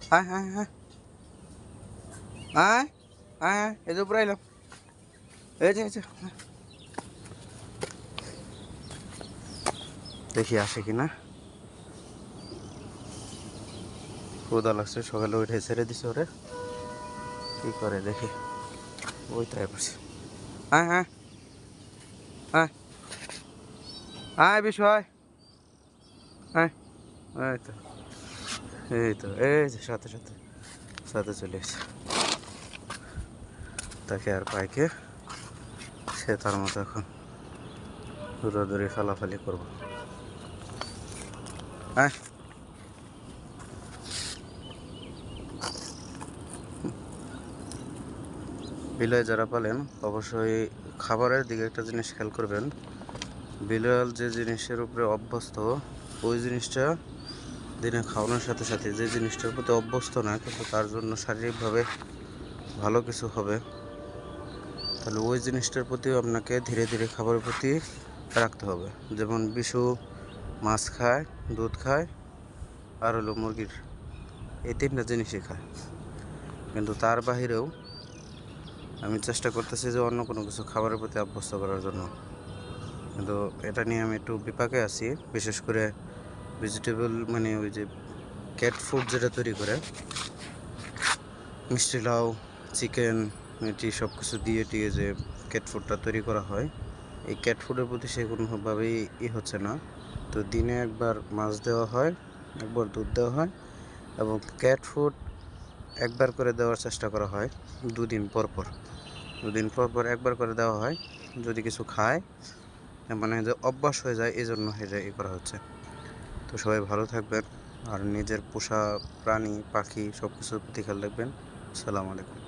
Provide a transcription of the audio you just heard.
আয় আয় আয় আয় আয় আয় এই যে উপরে এলাম এই যে দেখি আসে কিনা। ক্ষুধা লাগছে, সকালে উঠে ছেড়ে দিছে ওরে, কি করে দেখি। ওই তাই করছে। আয় আয় আয় আয় বিষয় আয়। এই তো এই যে সাথে সাথে সাথে চলে এসেছে। তাকে আর পাইকে সে তার মতো এখন দৌড়াদৌড়ি ফালাফালি করবো। হ্যাঁ বিলাই যারা পালেন অবশ্যই খাবারের দিকে একটা জিনিস খেয়াল করবেন। বিড়াল যে জিনিসের উপরে অভ্যস্ত ওই জিনিসটা দিনে খাওয়ানোর সাথে সাথে যে জিনিসটার প্রতি অভ্যস্ত না কিন্তু তার জন্য শারীরিকভাবে ভালো কিছু হবে, তাহলে ওই জিনিসটার প্রতিও আপনাকে ধীরে ধীরে খাবারের প্রতি রাখতে হবে। যেমন বিশু মাছ খায়, দুধ খায়, আর হলো মুরগির, এই তিনটা জিনিসই খায়। কিন্তু তার বাহিরেও আমি চেষ্টা করতেছি যে অন্য কোনো কিছু খাবারের প্রতি অভ্যস্ত করার জন্য, কিন্তু এটা নিয়ে আমি একটু বিপাকে আছি। বিশেষ করে ভেজিটেবল মানে ওই যে ক্যাট ফুড যেটা তৈরি করে, মিষ্টি লাউ, চিকেন, এটি সব কিছু দিয়ে টিয়ে যে ক্যাট ফুডটা তৈরি করা হয়, এই ক্যাট ফুডের প্রতি সে কোনোভাবেই হচ্ছে না। তো দিনে একবার মাছ দেওয়া হয়, একবার দুধ দেওয়া হয়, এবং ক্যাট ফুড একবার করে দেওয়ার চেষ্টা করা হয় দুদিন পর পর একবার করে দেওয়া হয়। যদি কিছু খায় মানে যে অভ্যাস হয়ে যায় এই জন্য এটা করা হচ্ছে। তো সবাই ভালো থাকবেন আর নিজের পোষা প্রাণী পাখি সব কিছুর প্রতি খেয়াল রাখবেন। আসসালামু আলাইকুম।